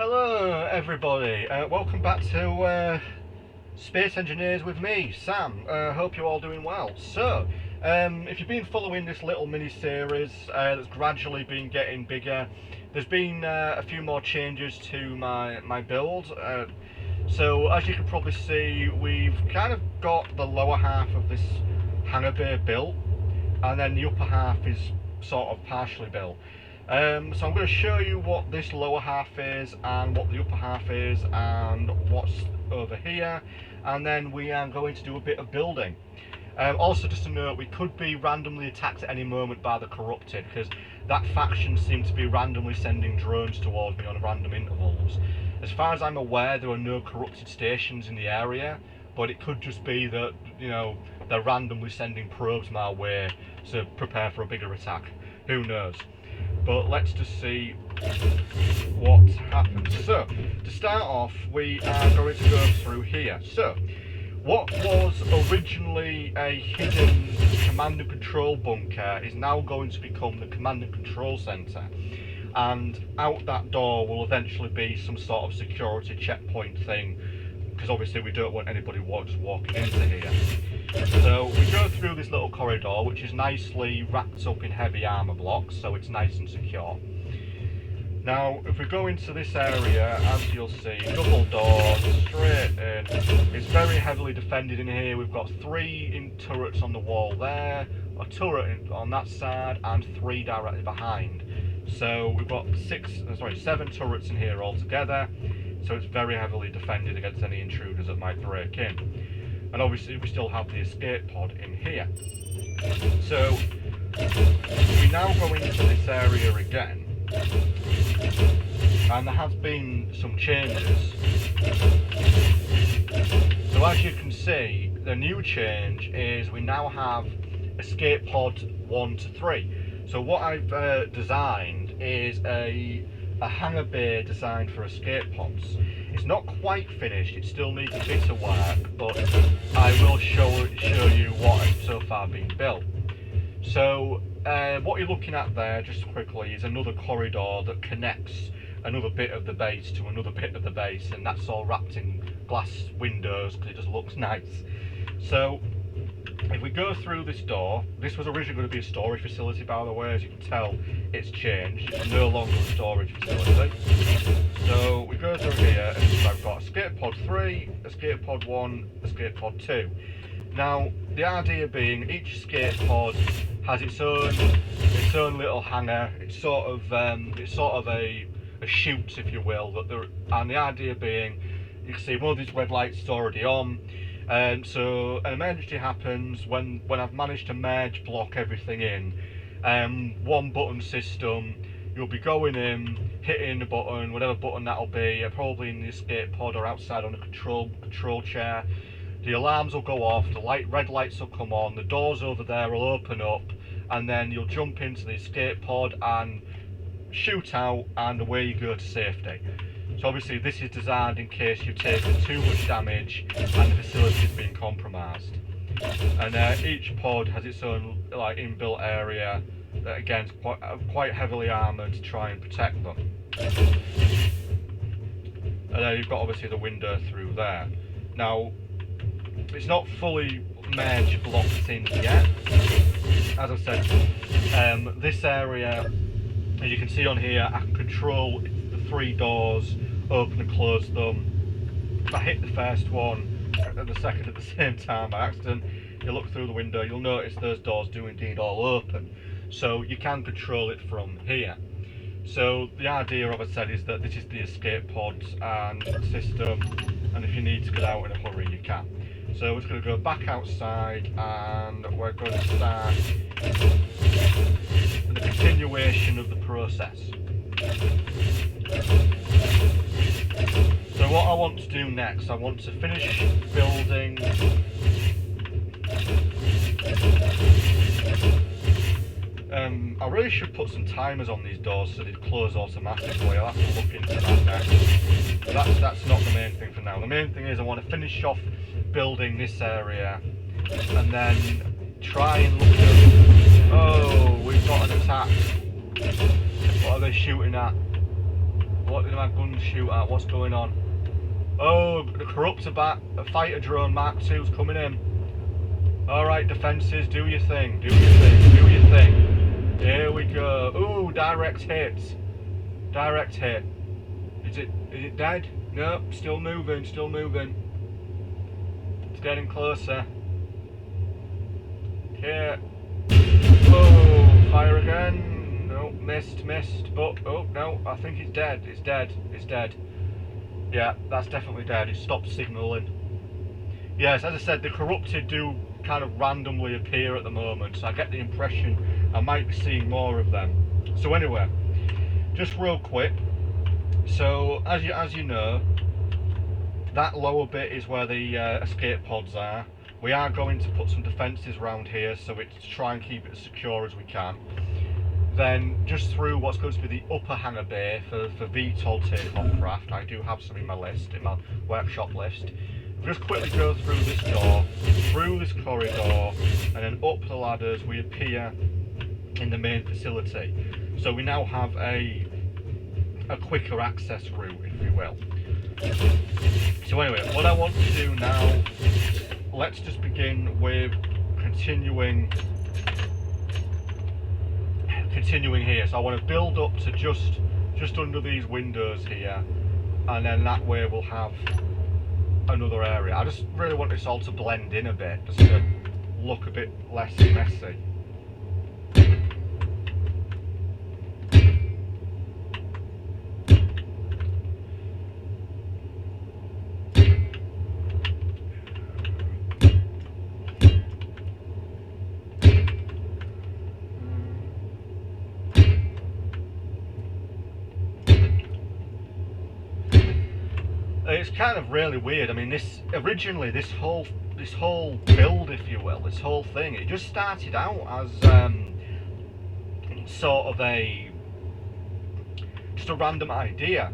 Hello everybody, welcome back to Space Engineers with me, Sam. Hope you're all doing well. So, if you've been following this little mini-series that's gradually been getting bigger, there's been a few more changes to my build. So as you can probably see, we've kind of got the lower half of this hangar bay built, and then the upper half is sort of partially built. So I'm going to show you what this lower half is and what the upper half is and what's over here, and then we are going to do a bit of building. Also, just to note, we could be randomly attacked at any moment by the corrupted, because that faction seems to be randomly sending drones towards me on random intervals. As far as I'm aware, there are no corrupted stations in the area, but it could just be that, you know, they're randomly sending probes my way to prepare for a bigger attack. Who knows? But let's just see what happens. So, to start off, we are going to go through here. So, what was originally a hidden command and control bunker is now going to become the command and control centre. And out that door will eventually be some sort of security checkpoint thing, because obviously we don't want anybody just walking into here. So we go through this little corridor, which is nicely wrapped up in heavy armour blocks, so it's nice and secure. Now, if we go into this area, as you'll see, double doors, straight in. It's very heavily defended in here. We've got 3 turrets on the wall there, a turret on that side, and 3 directly behind. So we've got 7 turrets in here altogether. So it's very heavily defended against any intruders that might break in. And obviously we still have the escape pod in here. So we now go into this area again, and there has been some changes. So as you can see, the new change is we now have escape pod 1 to 3. So what I've designed is a hangar bay designed for escape pods. It's not quite finished, it still needs a bit of work, but I will show you what has so far been built. So what you're looking at there, just quickly, is another corridor that connects another bit of the base to another bit of the base, and that's all wrapped in glass windows because it just looks nice. So if we go through this door, this was originally going to be a storage facility, by the way. As you can tell, it's changed. It's no longer a storage facility. So we go through here, and I've got escape pod 3, escape pod 1, escape pod 2. Now, the idea being each escape pod has its own little hangar. It's sort of a chute, if you will. And the idea being, you can see one of these red lights is already on. So an emergency happens when I've managed to merge block everything in. One button system, you'll be going in, hitting the button, whatever button that'll be, probably in the escape pod or outside on a control chair. The alarms will go off, the red lights will come on, the doors over there will open up, and then you'll jump into the escape pod and shoot out, and away you go to safety. So obviously this is designed in case you've taken too much damage and the facility is being compromised. And each pod has its own inbuilt area that again is quite heavily armoured to try and protect them. And then you've got obviously the window through there. Now, it's not fully merged blocked in yet. As I said, this area, as you can see on here, I can control the 3 doors, open and close them. If I hit the first one and the second at the same time by accident, you look through the window, you'll notice those doors do indeed all open. So you can control it from here. So the idea, as I said, is that this is the escape pods and system, and if you need to get out in a hurry, you can. So we're just going to go back outside, and we're going to start the continuation of the process. So what I want to do next, I want to finish building I really should put some timers on these doors so they close automatically. I'll have to look into that next. But that's not the main thing for now. The main thing is I want to finish off building this area and then try and look at... Oh, we've got an attack. What are they shooting at? What did my gun shoot at? What's going on? Oh, the Corruptor bat, a fighter drone Mark II's coming in. Alright, defences, do your thing, do your thing, do your thing. Here we go. Ooh, direct hit. Direct hit. Is it dead? Nope, still moving, still moving. It's getting closer. Here. Oh, fire again. No, missed, but oh no, I think it's dead. It's dead. It's dead. Yeah, that's definitely dead. It stopped signalling. Yes, as I said, the corrupted do kind of randomly appear at the moment, so I get the impression I might be seeing more of them. So anyway, just real quick. So as you know, that lower bit is where the escape pods are. We are going to put some defences around here, so it's to try and keep it as secure as we can. Then just through what's going to be the upper hangar bay for VTOL takeoff craft. I do have some in my list, in my workshop list. We'll just quickly go through this door, through this corridor, and then up the ladders we appear in the main facility. So we now have a quicker access route, if you will. So anyway, what I want to do now, let's just begin with continuing here. So I want to build up to just under these windows here, and then that way we'll have another area. I just really want this all to blend in a bit, just to look a bit less messy. It's kind of really weird. I mean, this whole build, if you will, this whole thing, it just started out as sort of just a random idea.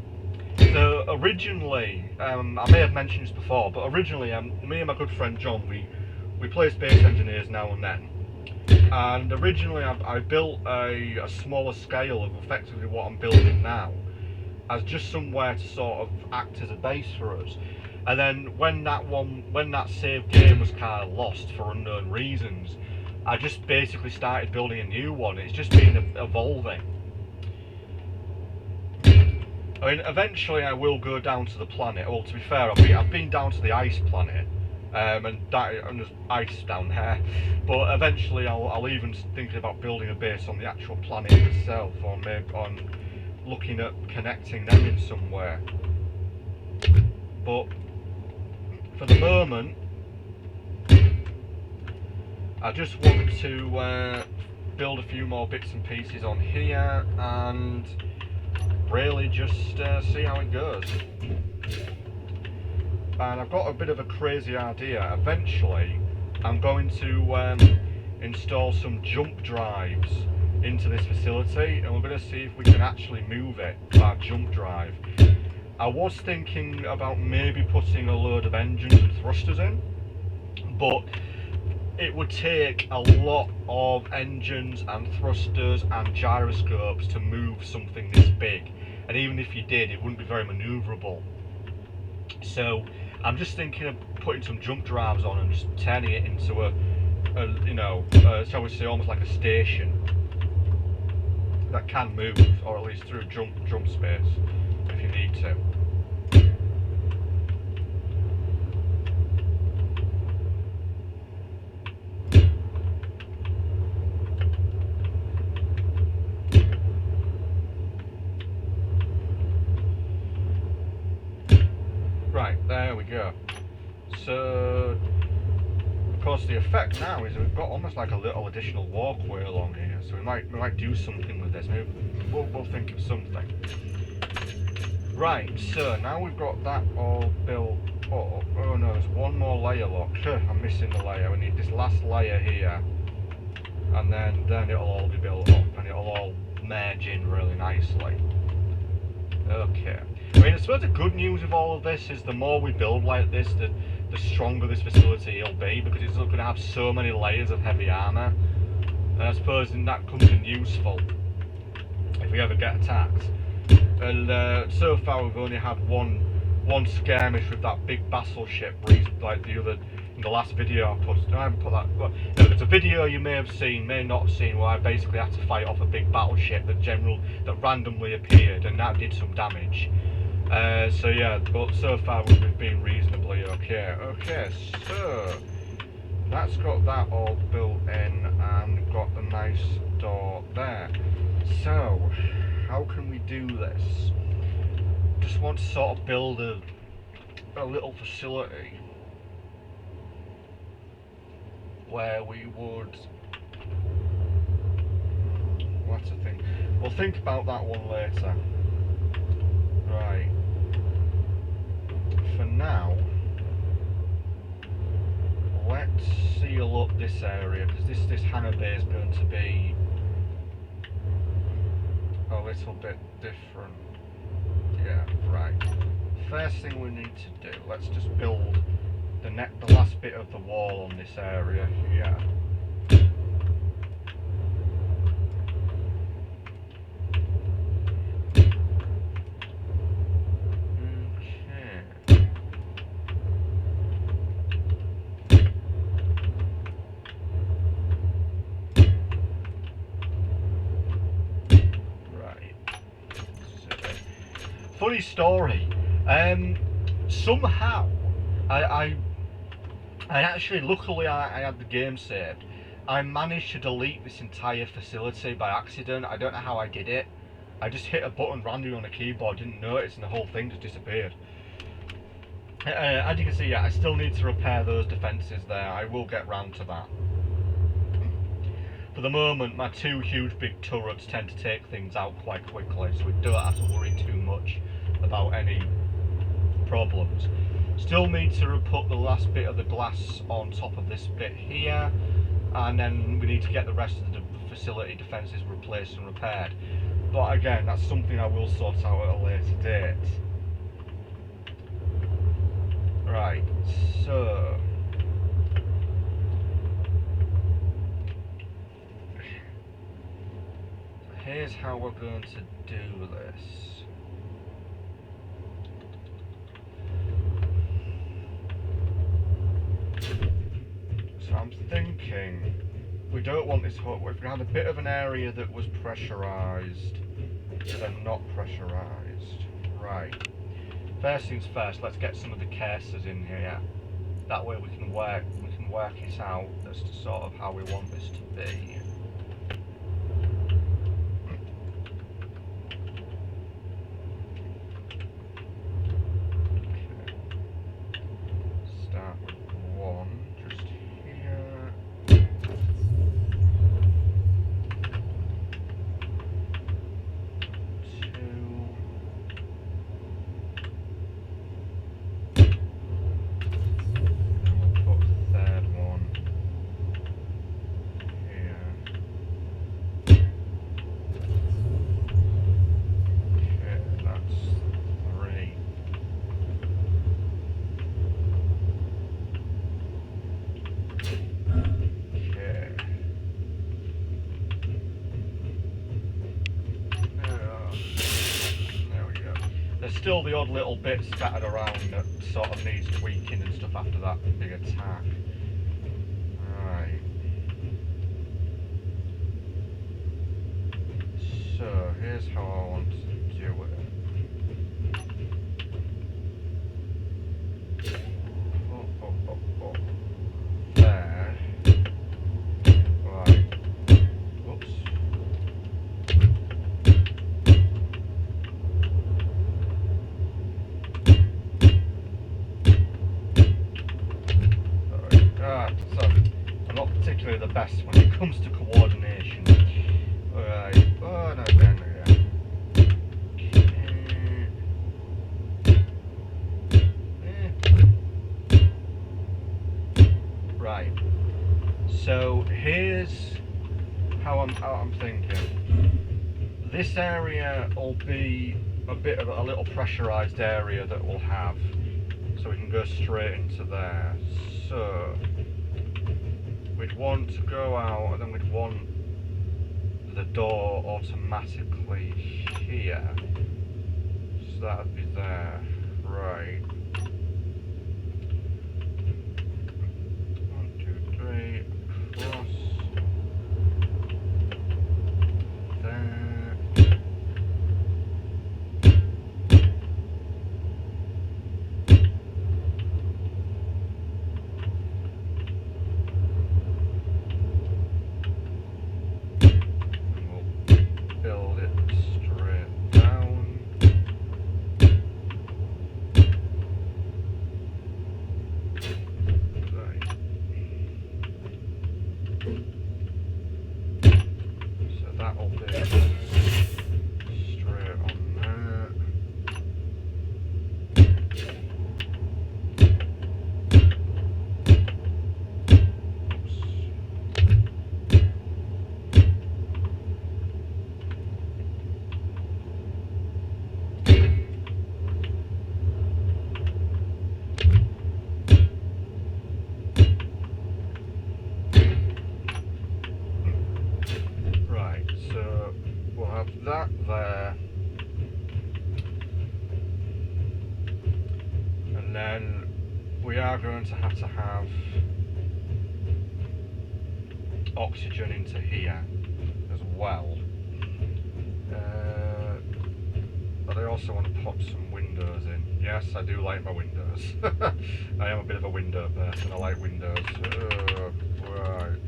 So originally, I may have mentioned this before, but originally, me and my good friend John, we play Space Engineers now and then. And originally, I built a smaller scale of effectively what I'm building now, as just somewhere to sort of act as a base for us. And then when that save game was kind of lost for unknown reasons, I just basically started building a new one. It's just been evolving. I mean, eventually I will go down to the planet. Well, to be fair, I've been down to the ice planet, and there's ice down there. But eventually I'll even thinking about building a base on the actual planet itself, or maybe on looking at connecting them in some way. But for the moment, I just want to build a few more bits and pieces on here and really just see how it goes. And I've got a bit of a crazy idea. Eventually I'm going to install some jump drives into this facility, and we're going to see if we can actually move it by jump drive. I was thinking about maybe putting a load of engines and thrusters in, but it would take a lot of engines and thrusters and gyroscopes to move something this big, and even if you did, it wouldn't be very manoeuvrable. So I'm just thinking of putting some jump drives on and just turning it into a shall we say, almost like a station that can move, or at least through jump space if you need to. Right, there we go. So, of course, the effect now is we've got almost like a little additional walkway along here. So we might do something with this. Maybe we'll think of something. Right, so now we've got that all built up. Oh no, there's one more layer, look. I'm missing the layer. We need this last layer here, and then it'll all be built up and it'll all merge in really nicely. Okay. I mean, I suppose the good news of all of this is the more we build like this, the stronger this facility will be, because it's going to have so many layers of heavy armour. And I suppose that comes in useful if we ever get attacked. And so far we've only had one skirmish with that big battleship, like in the last video I put. I haven't put that. Well, no, there's a video you may have seen, may not have seen, where I basically had to fight off a big battleship that randomly appeared, and that did some damage. So yeah, but so far we've been reasonably okay. Okay, so that's got that all built in, and we've got the nice door there. So how can we do this? Just want to sort of build a little facility where we would. That's a thing. We'll think about that one later. Right. For now, let's seal up this area, because this hangar bay is going to be a little bit different. Yeah, right. First thing we need to do, let's just build the last bit of the wall on this area here. Funny story. Somehow, I actually, luckily, I had the game saved. I managed to delete this entire facility by accident. I don't know how I did it. I just hit a button randomly on the keyboard, didn't notice, and the whole thing just disappeared. As you can see, yeah, I still need to repair those defences there. I will get round to that. For the moment, my two huge big turrets tend to take things out quite quickly, so we don't have to worry too much about any problems. Still need to put the last bit of the glass on top of this bit here, and then we need to get the rest of the facility defences replaced and repaired. But again, that's something I will sort out at a later date. Right, so here's how we're going to do this. So I'm thinking we don't want this whole. If we had a bit of an area that was pressurised, then not pressurised. Right. First things first, let's get some of the cases in here. That way we can work it out as to sort of how we want this to be. Start with one just here. Still the odd little bits scattered around that sort of needs tweaking and stuff after that big attack. Right. So here's how I want to do it. There. Right. Whoops. So I'm not particularly the best when it comes to coordination. Alright, oh no, then right. So here's how I'm thinking. This area will be a bit of a little pressurised area that we'll have, so we can go straight into there. So we'd want to go out, and then we'd want the door automatically here. that'd be there. Right. 1, 2, 3, across. There. Build it straight down. Right. So that'll be straight on there. Oops. Right, so we'll have that there, and then we are going to have oxygen into here as well. But I also want to pop some windows in. Yes, I do like my windows. I am a bit of a window person. I like windows. Right.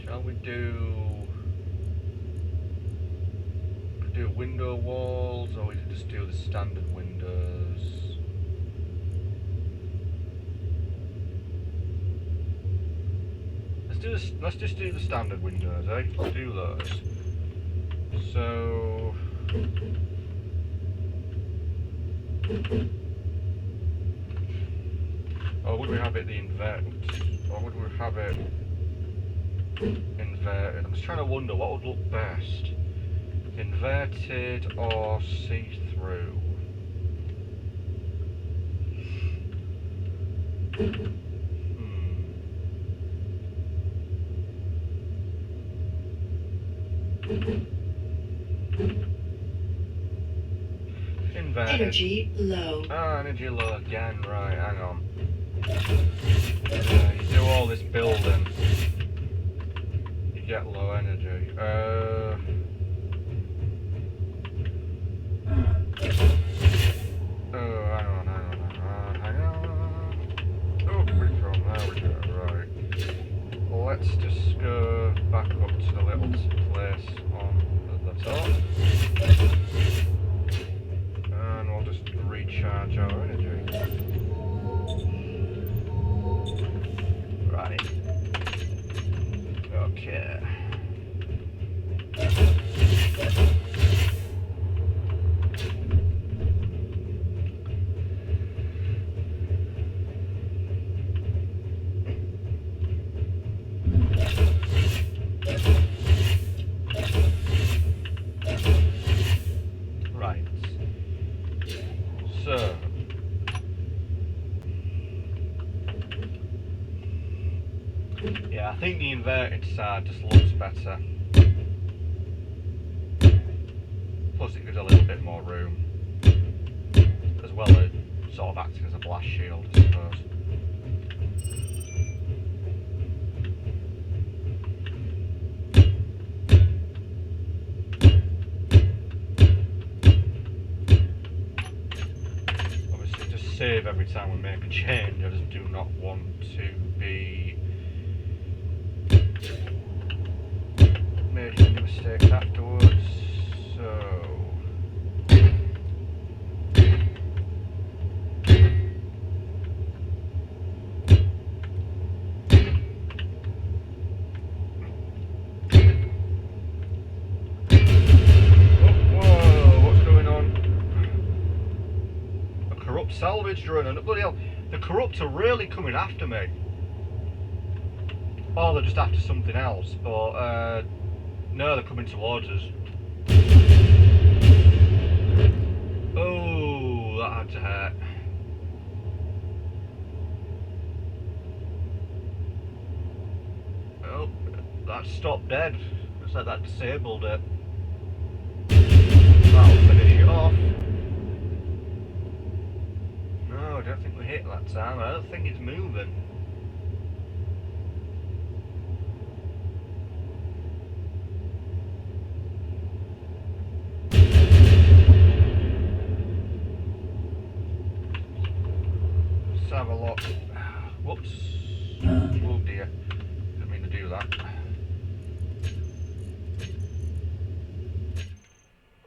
Shall we do window walls, or we can just do the standard windows? Let's just do the standard windows, eh? Let's do those. So or would we have it the invert, or would we have it inverted? I'm just trying to wonder what would look best. Inverted or see-through? Inverted. Energy low. Ah, energy low again, right, hang on. You do all this building, you get low energy. Hang on. Oh, there we go, right. Let's just go back up to the little place on the top. And we'll just recharge our energy. Right. Okay. Right. So yeah, I think the inverted side just looks better. Plus it gives a little bit more room, as well as sort of acting as a blast shield, I suppose. Obviously just save every time we make a change. I just do not want to be making any mistakes afterwards. So salvage drone, and bloody hell, the corrupt are really coming after me. Or they're just after something else, but no, they're coming towards us. Oh, that had to hurt. Oh, that stopped dead. Looks like that disabled it. That'll finish it off. No, I don't think we hit that time. I don't think it's moving. Let's have a look. Whoops. Oh dear. Didn't mean to do that.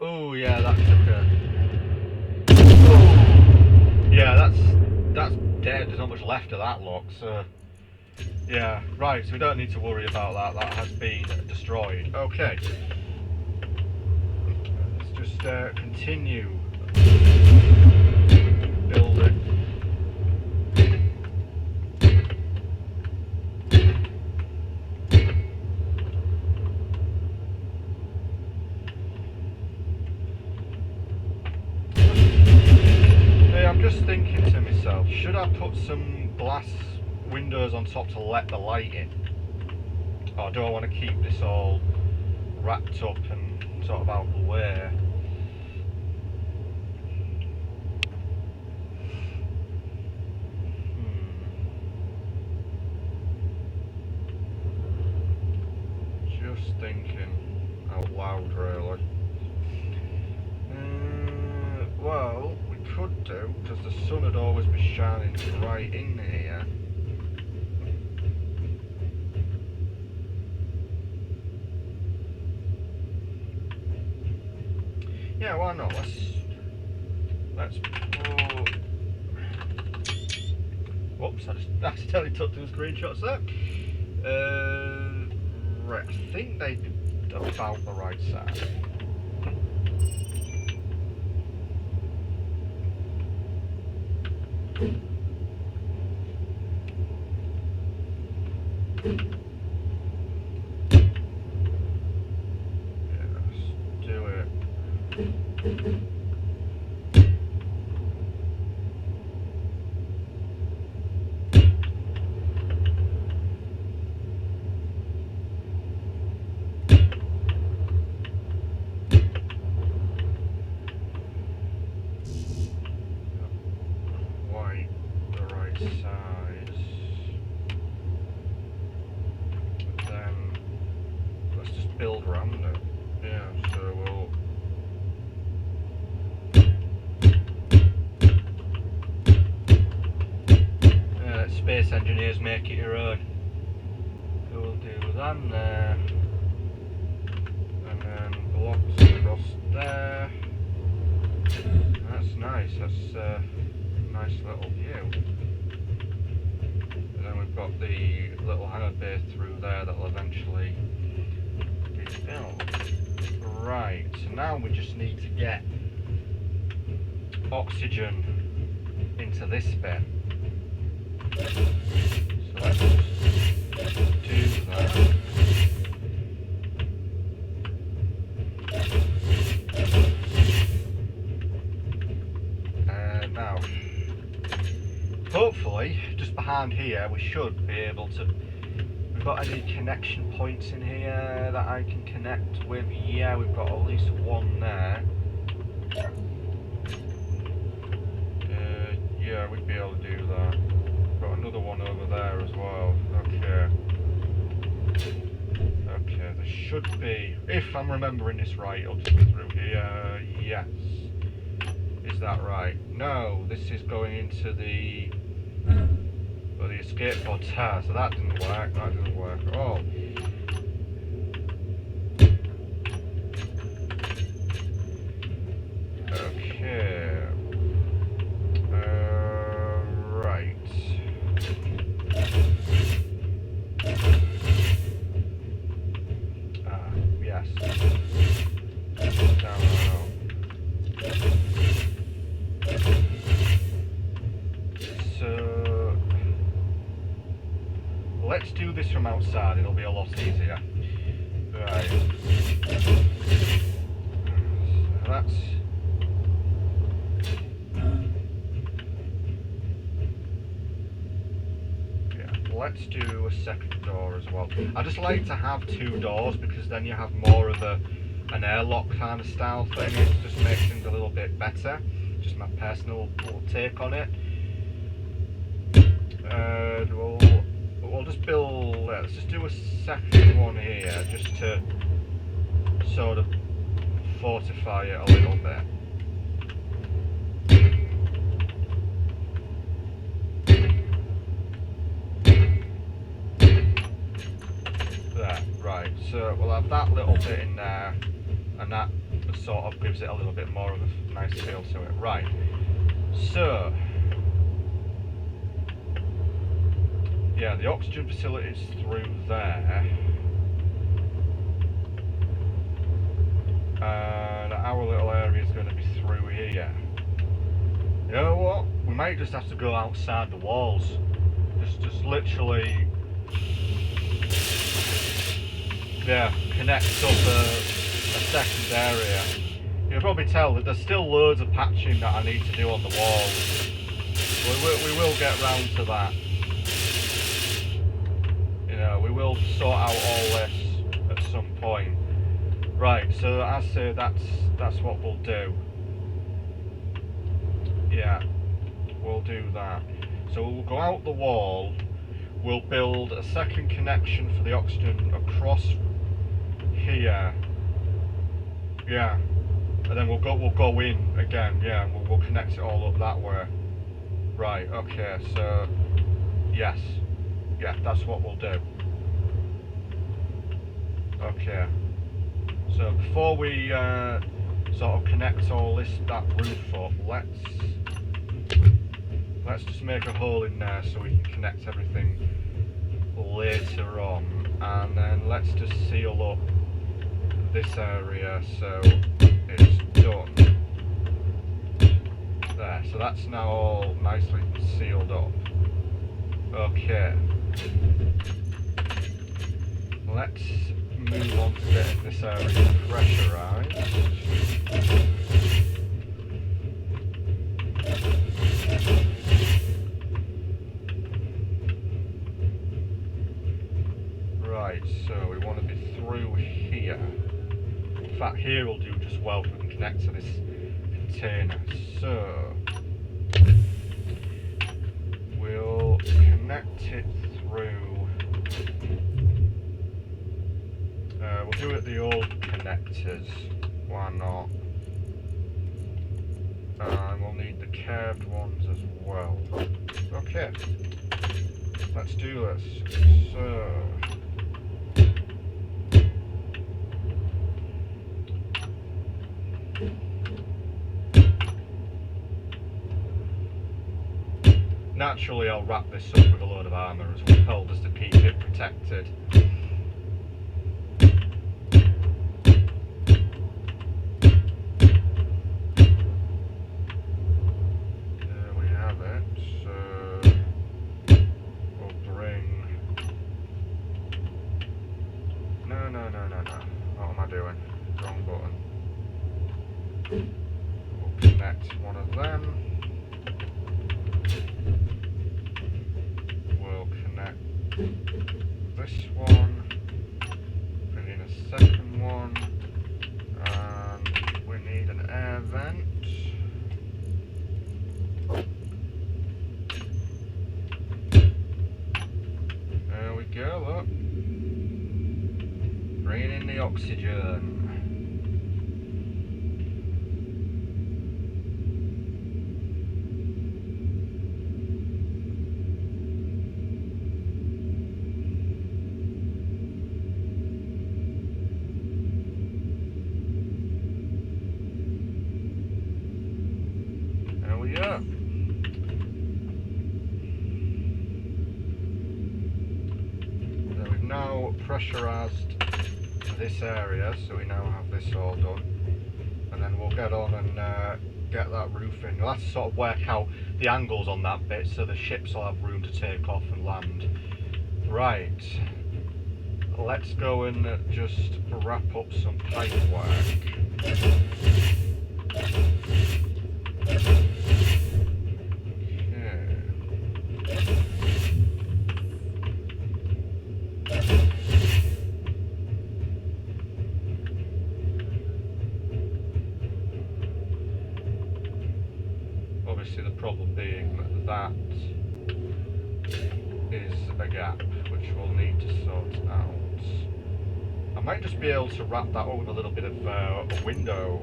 Oh yeah, that took a... Oh! Yeah, that's dead. There's not much left of that lock, so... Yeah, right, so we don't need to worry about that. That has been destroyed. Okay. Let's just continue. Build it. I'm just thinking to myself, should I put some glass windows on top to let the light in? Or do I want to keep this all wrapped up and sort of out of the way? Just thinking out loud, really. Well, we could do, because the sun would always be shining right in here. Yeah, why not? Let's put... Whoops, I just accidentally took two screenshots there. Right, I think they'd be about the right size. Size. Then let's just build around it. Yeah, so we'll let space engineers make it your own. So we'll do that there, and then blocks across there. That's nice. That's a nice little view. Then we've got the little hangar bay through there that'll eventually be built. Right, so now we just need to get oxygen into this bit. So let's just do that. Now, hopefully, just behind here, we should be able to... We've got any connection points in here that I can connect with? Yeah, we've got at least one there. Yeah, we'd be able to do that. Got another one over there as well. Okay. Okay, there should be... If I'm remembering this right, it'll just go through here. Yes. Is that right? No, this is going into the... Well, the escape pod tower, so that didn't work. That didn't work at all. Okay. Right. Yes. Down now. So let's do this from outside, it'll be a lot easier. Right. So that's... Yeah, let's do a second door as well. I just like to have 2 doors because then you have more of an airlock kind of style thing. It just makes things a little bit better. Just my personal little take on it. We'll just build. Let's just do a second one here, just to sort of fortify it a little bit. There, right. So we'll have that little bit in there, and that sort of gives it a little bit more of a nice feel to it. Right. So. Yeah, the oxygen facility is through there. And our little area is going to be through here. You know what? We might just have to go outside the walls. Just literally... Yeah, connect up a second area. You'll probably tell that there's still loads of patching that I need to do on the walls. We will get round to that. You know, we will sort out all this at some point. Right, so as I say, that's what we'll do. Yeah, we'll do that. So we'll go out the wall, we'll build a second connection for the oxygen across here. Yeah. And then we'll go in again, yeah, and we'll connect it all up that way. Right, okay, so yes. Yeah, that's what we'll do. Okay. So before we sort of connect all that roof up, let's just make a hole in there so we can connect everything later on, and then let's just seal up this area so it's done. There, so that's now all nicely sealed up. Okay. Let's move on to getting this area pressurised. Right, so we want to be through here. In fact, here will do just well if we can connect to this container. So we'll connect it through. We'll do it the old connectors. Why not? And we'll need the curved ones as well. Okay, let's do this. So. Naturally, I'll wrap this up with a load of armour as well, just to keep it protected. There we have it. So we'll bring... No. What am I doing? Wrong button. We'll connect one of them. This one, bring in a second one, and we need an air vent. There we go, look. Bringing in the oxygen. Yeah. So we've now pressurised this area, so we now have this all done, and then we'll get on and get that roof in. We'll have to sort of work out the angles on that bit so the ships will have room to take off and land. Right, let's go and just wrap up some pipe work. problem being that is a gap which we'll need to sort out. I might just be able to wrap that up with a little bit of windows.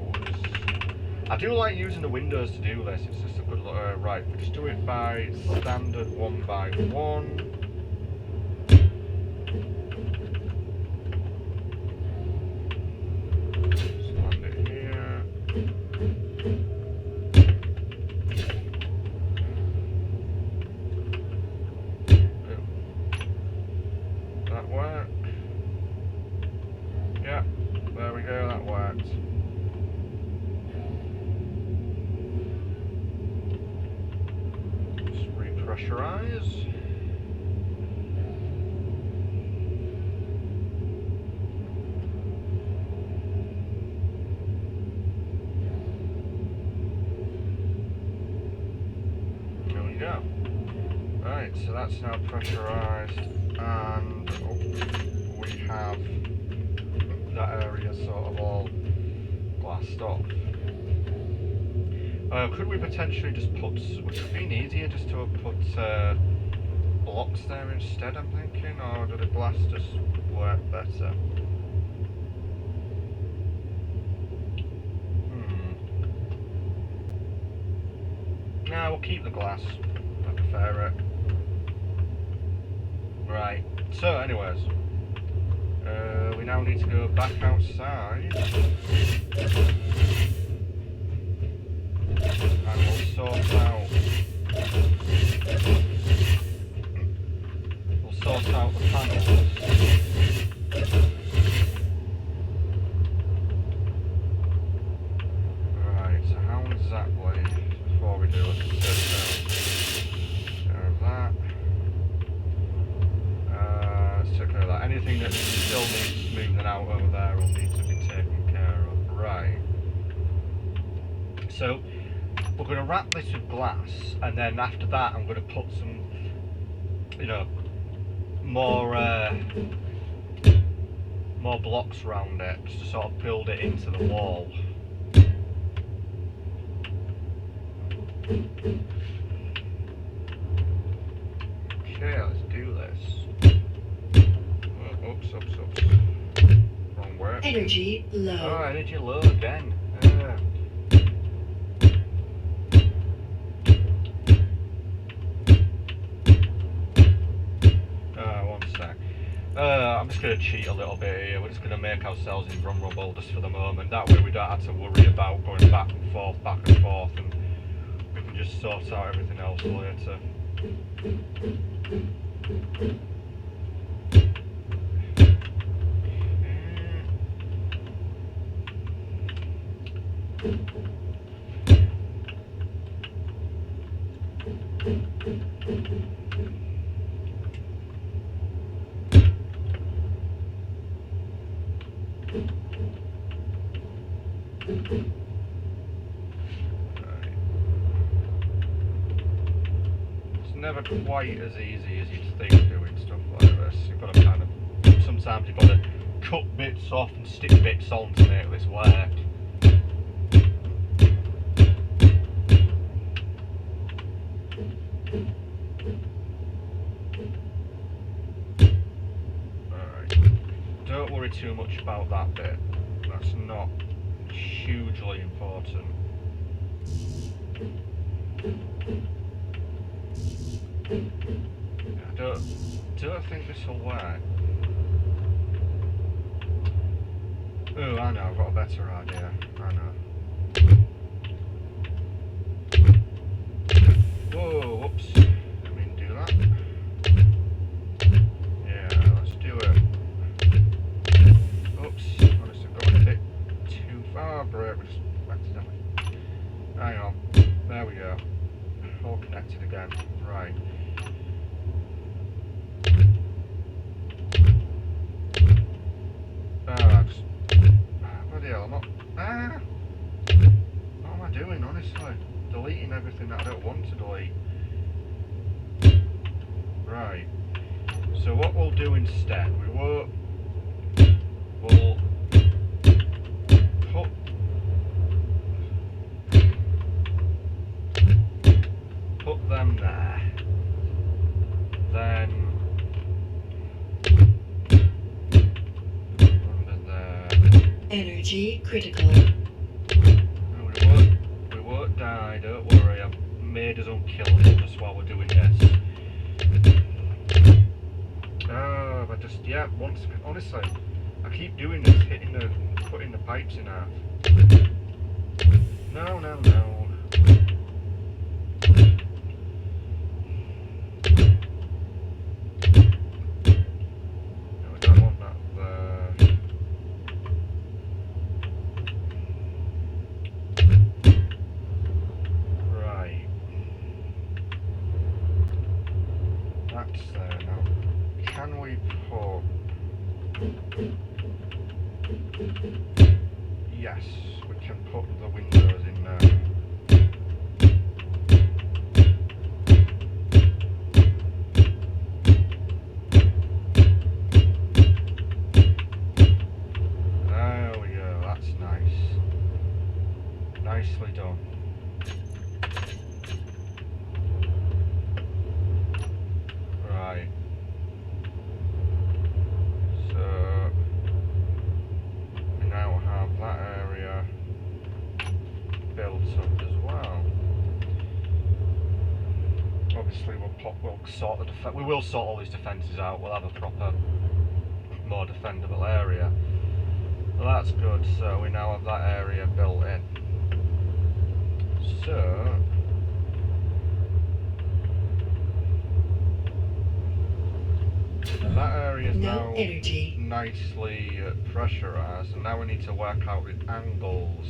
I do like using the windows to do this, it's just a good look. Right, we'll just do it by standard 1 by 1. Stand it here. That work? Yeah, there we go, that worked. Pressurize. There we go. Right, so that's now pressurized, and we have that area sort of all glassed off. Could we potentially just put, would it have been easier just to have put blocks there instead, I'm thinking, or do the glass just work better? No, we'll keep the glass, I prefer it. Right, so anyways, we now need to go back outside. And we'll sort out the panels. Right, so how exactly, before we do it, care of that. Let's take care of that. Anything that still needs smoothing out over there will need to be taken care of. Right. So we're going to wrap this with glass, and then after that I'm going to put some, you know, more blocks around it, just to sort of build it into the wall. Okay, let's do this. Oh, oops. Wrong word. Energy low. Oh, energy low again. I'm just going to cheat a little bit here. We're just going to make ourselves invulnerable just for the moment. That way we don't have to worry about going back and forth, and we can just sort out everything else later. It's never quite as easy as you'd think doing stuff like this. You've got to sometimes you've got to cut bits off and stick bits on to make this work. Alright, don't worry too much about that bit. That's not hugely important. I don't think this will work. Oh, I know, I've got a better idea. I know. Whoa, whoops. Didn't mean to do that. Yeah, let's do it. Oops, honestly, I've gone a bit too far, bro. We just accidentally. Hang on. There we go. All connected again. Right. Bloody hell, I'm not. What am I doing, honestly? Deleting everything that I don't want to delete. Right. So what we'll do instead, we'll put Energy critical. No, we won't die, don't worry. I've made us unkillable just while we're doing this. Oh, but just, yeah, honestly, I keep doing this, putting the pipes in half. No. No, I don't want that there. Right. That's there now. Can we put... Yes, we can put the windows in there. There we go, that's nice. Nicely done. Right. So we now have that area built up as well. Obviously we will sort all these defences out. We'll have a proper, more defendable area. Well, that's good. So we now have that area built in. So that area is now nicely pressurised, and now we need to work out the angles.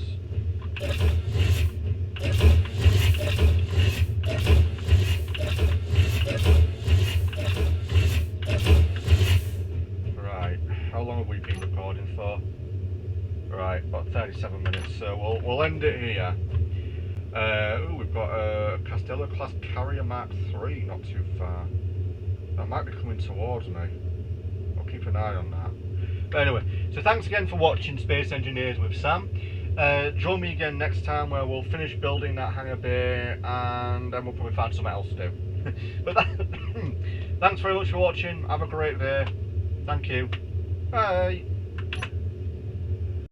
Right, how long have we been recording for? Right, about 37 minutes, so we'll end it here. We've got a Castello class carrier Mark III, not too far. That might be coming towards me. I'll keep an eye on that. But anyway, so thanks again for watching Space Engineers with Sam. Join me again next time where we'll finish building that hangar bay and then we'll probably find something else to do. But thanks very much for watching. Have a great day. Thank you. Bye.